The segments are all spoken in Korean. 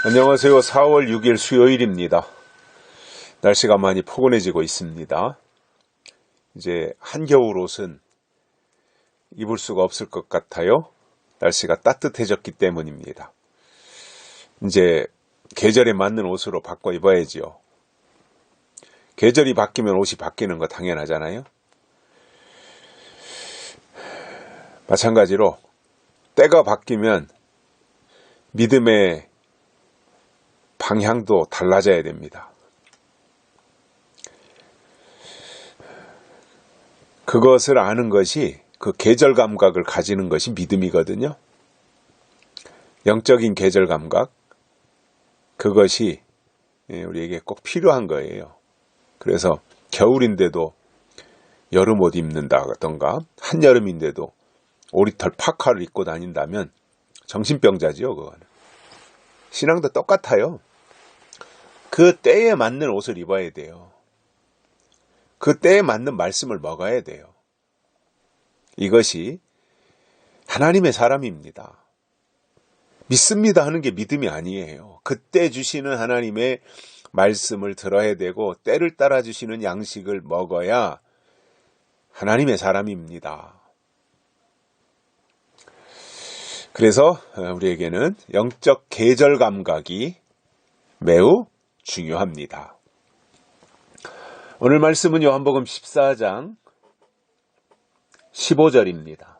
안녕하세요. 4월 6일 수요일입니다. 날씨가 많이 포근해지고 있습니다. 이제 한겨울 옷은 입을 수가 없을 것 같아요. 날씨가 따뜻해졌기 때문입니다. 이제 계절에 맞는 옷으로 바꿔 입어야지요. 계절이 바뀌면 옷이 바뀌는 거 당연하잖아요. 마찬가지로 때가 바뀌면 믿음의 방향도 달라져야 됩니다. 그것을 아는 것이, 그 계절 감각을 가지는 것이 믿음이거든요. 영적인 계절 감각, 그것이 우리에게 꼭 필요한 거예요. 그래서 겨울인데도 여름 옷 입는다던가, 한여름인데도 오리털 파카를 입고 다닌다면 정신병자지요, 그거는. 신앙도 똑같아요. 그 때에 맞는 옷을 입어야 돼요. 그 때에 맞는 말씀을 먹어야 돼요. 이것이 하나님의 사람입니다. 믿습니다 하는 게 믿음이 아니에요. 그때 주시는 하나님의 말씀을 들어야 되고, 때를 따라 주시는 양식을 먹어야 하나님의 사람입니다. 그래서 우리에게는 영적 계절 감각이 매우 중요합니다. 오늘 말씀은 요한복음 14장 15절입니다.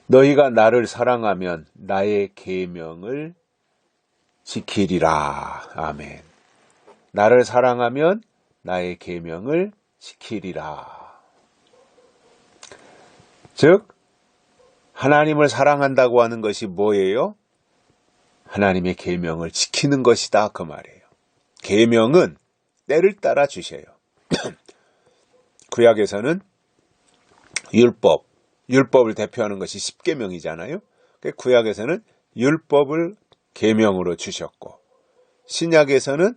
너희가 나를 사랑하면 나의 계명을 지키리라. 아멘. 나를 사랑하면 나의 계명을 지키리라. 즉 하나님을 사랑한다고 하는 것이 뭐예요? 하나님의 계명을 지키는 것이다, 그 말이에요. 계명은 때를 따라 주셔요. 구약에서는 율법을 대표하는 것이 십계명이잖아요. 구약에서는 율법을 계명으로 주셨고, 신약에서는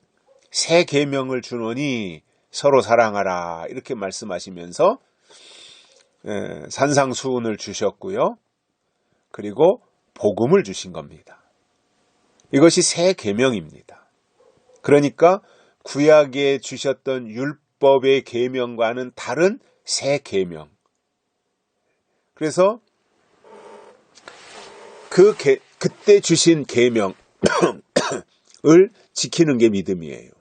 새 계명을 주노니 서로 사랑하라, 이렇게 말씀하시면서 산상수훈을 주셨고요. 그리고 복음을 주신 겁니다. 이것이 새 계명입니다. 그러니까 구약에 주셨던 율법의 계명과는 다른 새 계명. 그래서 그때 주신 계명을 지키는 게 믿음이에요.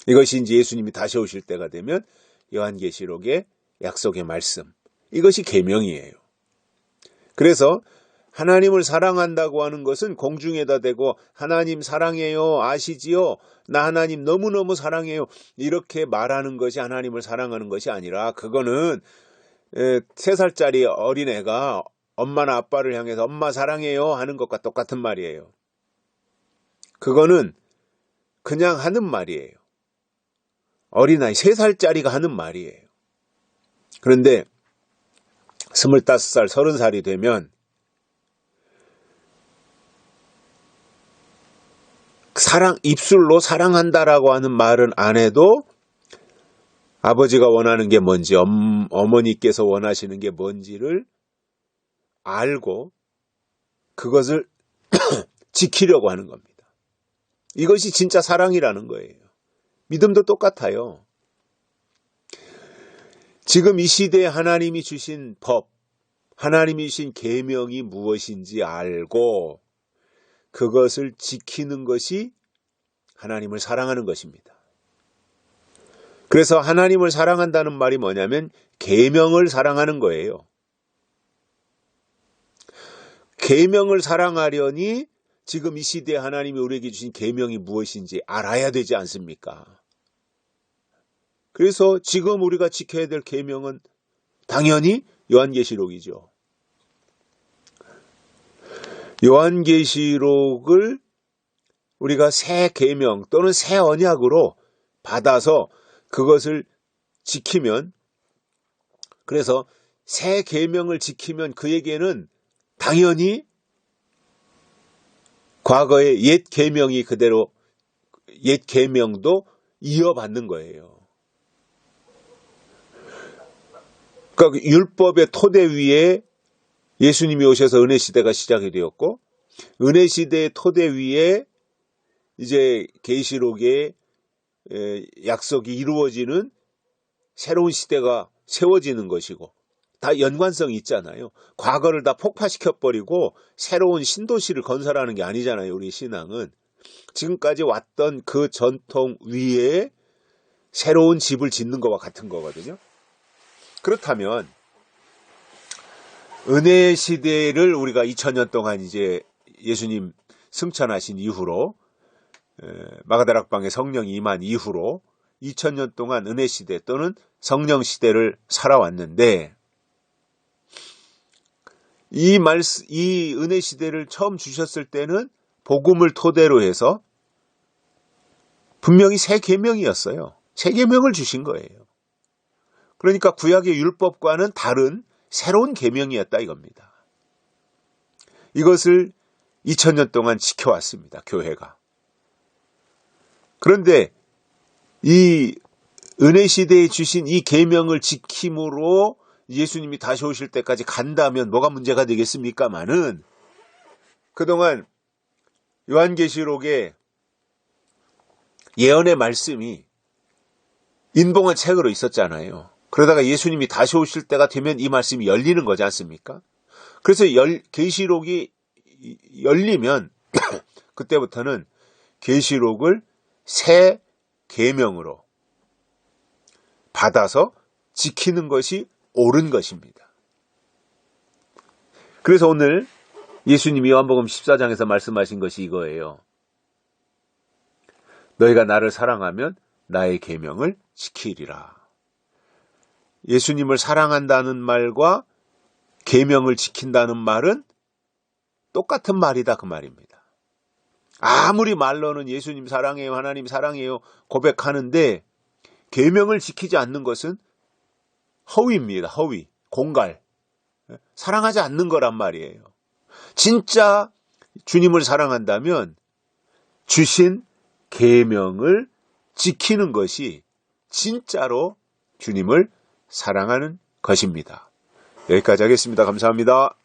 이것이 이제 예수님이 다시 오실 때가 되면 요한계시록의 약속의 말씀, 이것이 계명이에요. 그래서 하나님을 사랑한다고 하는 것은 공중에다 대고 하나님 사랑해요, 아시지요? 나 하나님 너무너무 사랑해요, 이렇게 말하는 것이 하나님을 사랑하는 것이 아니라, 그거는 3살짜리 어린애가 엄마나 아빠를 향해서 엄마 사랑해요 하는 것과 똑같은 말이에요. 그거는 그냥 하는 말이에요. 어린아이 3살짜리가 하는 말이에요. 그런데 25살, 30살이 되면 입술로 사랑한다라고 하는 말은 안 해도 아버지가 원하는 게 뭔지, 어머니께서 원하시는 게 뭔지를 알고 그것을 지키려고 하는 겁니다. 이것이 진짜 사랑이라는 거예요. 믿음도 똑같아요. 지금 이 시대에 하나님이 주신 법, 하나님이 주신 계명이 무엇인지 알고 그것을 지키는 것이 하나님을 사랑하는 것입니다. 그래서 하나님을 사랑한다는 말이 뭐냐면 계명을 사랑하는 거예요. 계명을 사랑하려니 지금 이 시대에 하나님이 우리에게 주신 계명이 무엇인지 알아야 되지 않습니까? 그래서 지금 우리가 지켜야 될 계명은 당연히 요한계시록이죠. 요한계시록을 우리가 새 계명 또는 새 언약으로 받아서 그것을 지키면, 그래서 새 계명을 지키면 그에게는 당연히 과거의 옛 계명이 그대로, 옛 계명도 이어받는 거예요. 그러니까 율법의 토대 위에 예수님이 오셔서 은혜 시대가 시작이 되었고, 은혜 시대의 토대 위에 이제 계시록의 약속이 이루어지는 새로운 시대가 세워지는 것이고, 다 연관성이 있잖아요. 과거를 다 폭파시켜버리고 새로운 신도시를 건설하는 게 아니잖아요. 우리 신앙은 지금까지 왔던 그 전통 위에 새로운 집을 짓는 것과 같은 거거든요. 그렇다면 은혜 시대를 우리가 2000년 동안 이제 예수님 승천하신 이후로, 마가다락방에 성령이 임한 이후로 2000년 동안 은혜 시대 또는 성령 시대를 살아왔는데, 이 은혜 시대를 처음 주셨을 때는 복음을 토대로 해서 분명히 새 계명이었어요. 새 계명을 주신 거예요. 그러니까 구약의 율법과는 다른 새로운 계명이었다 이겁니다. 이것을 2000년 동안 지켜왔습니다. 교회가. 그런데 이 은혜 시대에 주신 이 계명을 지킴으로 예수님이 다시 오실 때까지 간다면 뭐가 문제가 되겠습니까마는, 그동안 요한계시록에 예언의 말씀이 인봉한 책으로 있었잖아요. 그러다가 예수님이 다시 오실 때가 되면 이 말씀이 열리는 거지 않습니까? 그래서 계시록이 열리면 그때부터는 계시록을 새 계명으로 받아서 지키는 것이 옳은 것입니다. 그래서 오늘 예수님이 요한복음 14장에서 말씀하신 것이 이거예요. 너희가 나를 사랑하면 나의 계명을 지키리라. 예수님을 사랑한다는 말과 계명을 지킨다는 말은 똑같은 말이다 그 말입니다. 아무리 말로는 예수님 사랑해요, 하나님 사랑해요 고백하는데 계명을 지키지 않는 것은 허위입니다. 허위, 공갈. 사랑하지 않는 거란 말이에요. 진짜 주님을 사랑한다면 주신 계명을 지키는 것이 진짜로 주님을 사랑하는 것입니다. 여기까지 하겠습니다. 감사합니다.